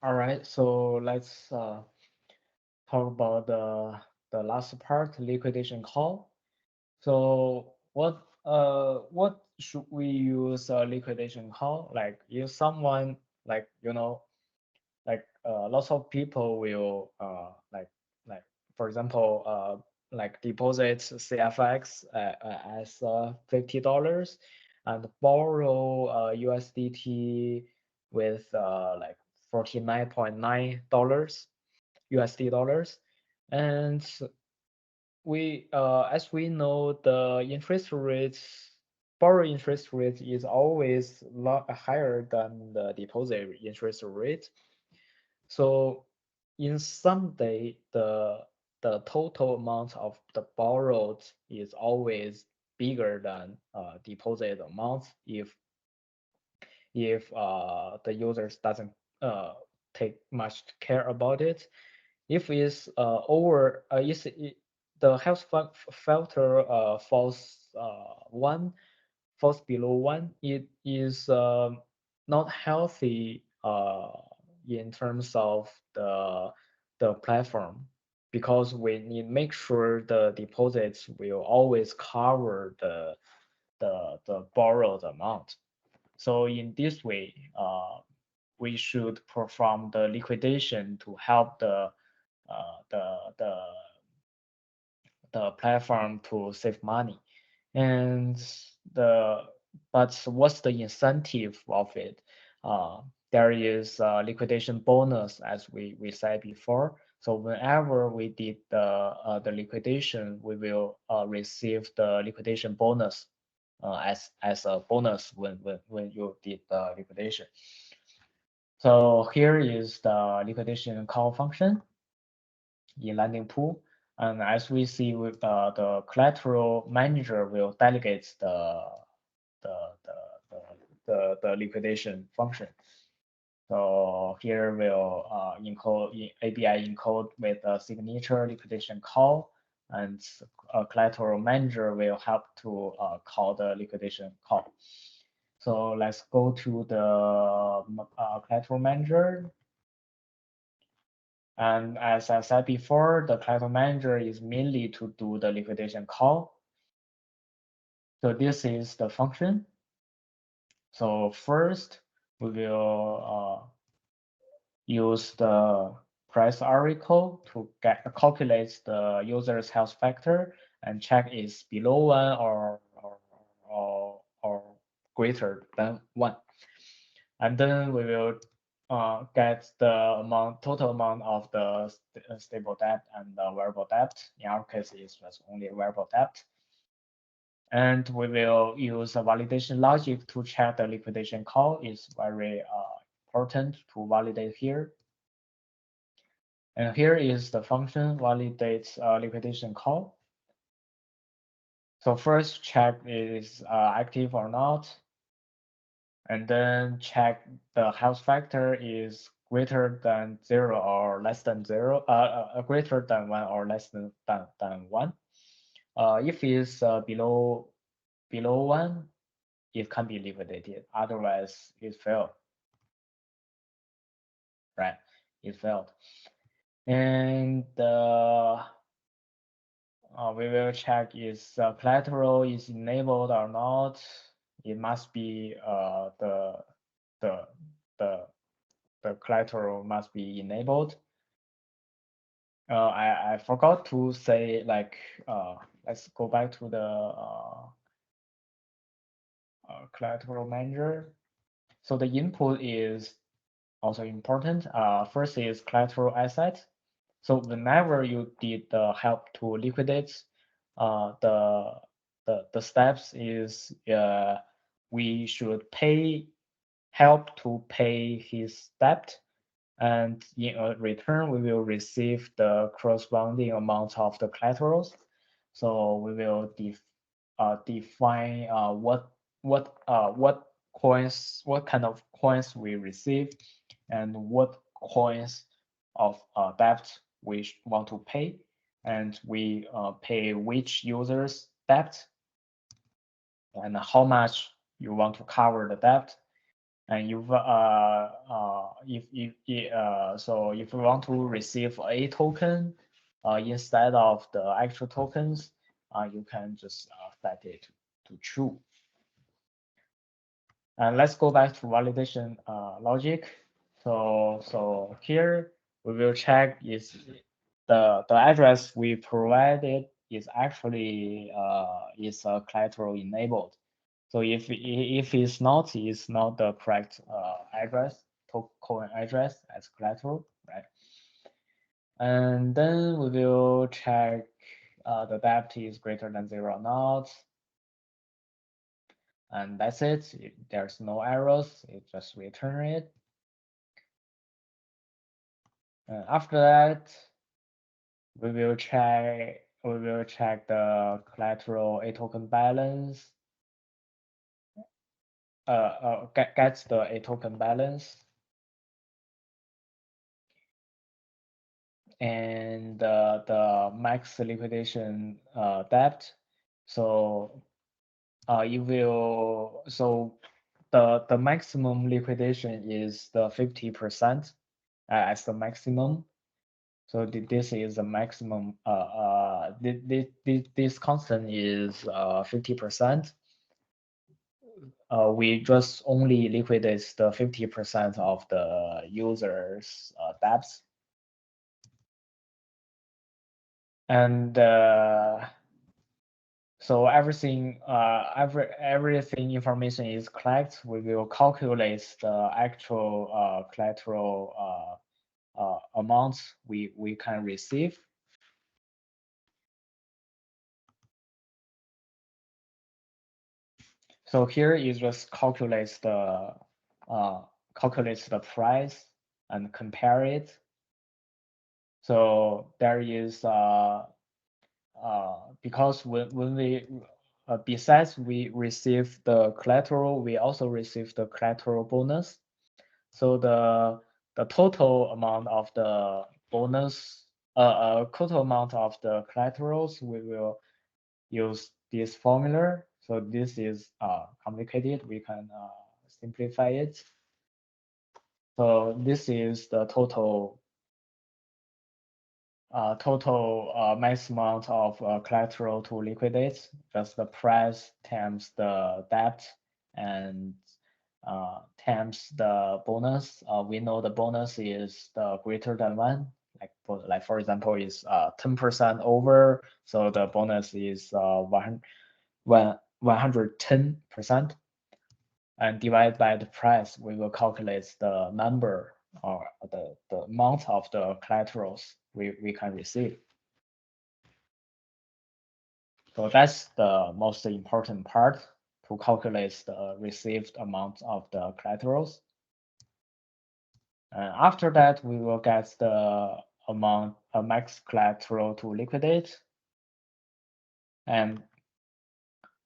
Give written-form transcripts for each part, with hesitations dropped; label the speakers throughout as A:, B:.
A: All right, so let's talk about the last part, liquidation call. So what should we use a liquidation call? Like if someone like lots of people will like for example like deposit CFX as $50 and borrow USDT with like $49.9 USD dollars. And we as we know, the interest rates borrow interest rate is always lot higher than the deposit interest rate. So in some day, the total amount of the borrowed is always bigger than deposit amount if the users doesn't uh, take much care about it. If it's over, the health filter falls below one, it is not healthy in terms of the platform, because we need make sure the deposits will always cover the borrowed amount. So in this way, we should perform the liquidation to help uh, the the the platform to save money. And the but what's the incentive of it? There is a liquidation bonus, as we said before. So whenever we did the liquidation, we will receive the liquidation bonus as a bonus when you did the liquidation. So here is the liquidation call function in landing pool. And as we see, with the collateral manager will delegate the, the, the liquidation function. So here we'll encode ABI encode with a signature liquidation call, and a collateral manager will help to call the liquidation call. So let's go to the collateral manager. And as I said before, the collateral manager is mainly to do the liquidation call. So this is the function. So first, we will use the price article to calculate the user's health factor and check is below one or greater than one. And then we will get the total amount of the stable debt and the variable debt. In our case, it's just only variable debt. And we will use a validation logic to check the liquidation call. Is very important to validate here. And here is the function validates liquidation call. So first check is active or not, and then check the health factor is greater than 0 or less than 0, greater than 1 or less than 1. If it's below 1, it can be liquidated. Otherwise, it failed. Right? It failed. And we will check is collateral is enabled or not. It must be the the the collateral must be enabled. I forgot to say, like let's go back to the collateral manager. So the input is also important. First is collateral asset. So whenever you did the help to liquidate, the steps is we should help to pay his debt, and in return we will receive the corresponding amount of the collaterals. So we will define what coins, what kind of coins we receive, and what coins of debt we want to pay, and we pay which users debt, and how much you want to cover the debt. And so if you want to receive a token instead of the actual tokens, you can just set it to true. And let's go back to validation logic. So here we will check is the address we provided is actually is collateral enabled. So if it's not the correct address, token address as collateral, right? And then we will check the depth is greater than 0 or not. And that's it. There's no errors. It just return it. After that, we will check the collateral A token balance. Get the A token balance and the max liquidation depth. So you will the maximum liquidation is the 50% as the maximum. So this is the maximum. This constant is 50%. We just only liquidate the 50% of the users' debts, and so everything information is collected. We will calculate the actual collateral amounts we can receive. So here is just calculates the price and compare it. So there is because when we besides we receive the collateral, we also receive the collateral bonus. So the total amount of the bonus, total amount of the collaterals, we will use this formula. So this is complicated. We can simplify it. So this is the total max amount of collateral to liquidate, just the price times the debt and times the bonus. We know the bonus is the greater than one. Like for example, is 10% over, so the bonus is 110%, and divide by the price, we will calculate the number or the amount of the collaterals we can receive. So that's the most important part, to calculate the received amount of the collaterals. And after that, we will get the amount, max collateral to liquidate. And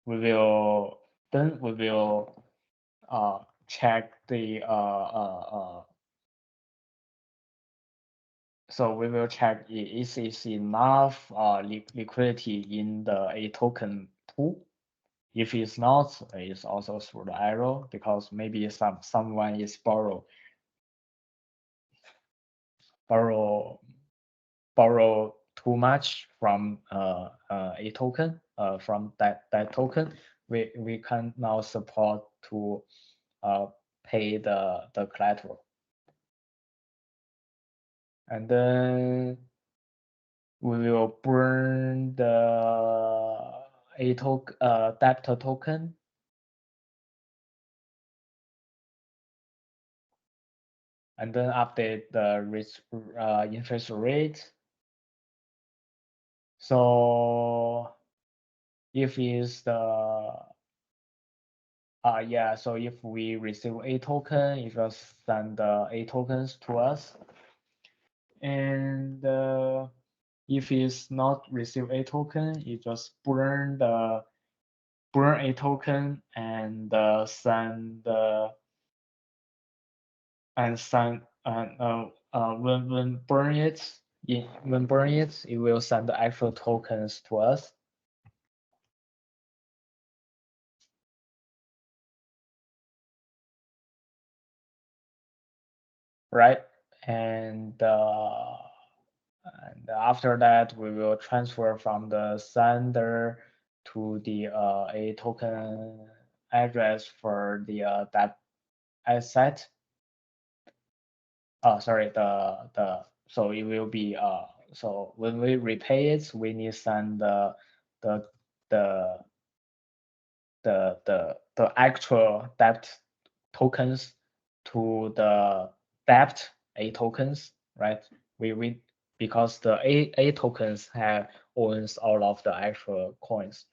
A: we will check the so we will check is enough liquidity in the A token pool. If it's not, it's also through the arrow, because maybe someone is borrow too much from a token, from that token. We can now support to pay the collateral. And then we will burn the debt token, and then update the interest rate. So if is the so if we receive a token, it will send the A tokens to us. And if it's not receive a token, it just burn a token and send when burn it, it will send the actual tokens to us. right? And after that, we will transfer from the sender to the a token address for the that asset. Sorry, so it will be so when we repay it, we need send the the the actual debt tokens to the debt A tokens, right? We because the A tokens have owns all of the actual coins,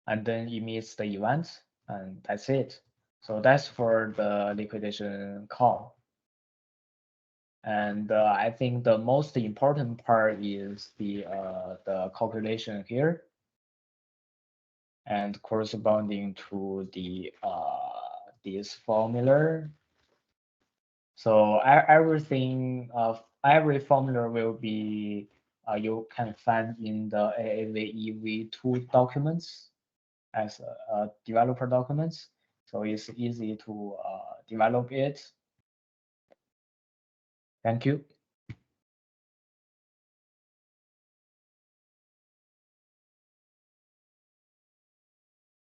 A: and then emits the event, and that's it. So that's for the liquidation call. And I think the most important part is the calculation here and corresponding to the this formula. So everything of every formula will be you can find in the AAVEV2 documents as a developer documents. So it's easy to develop it. Thank you.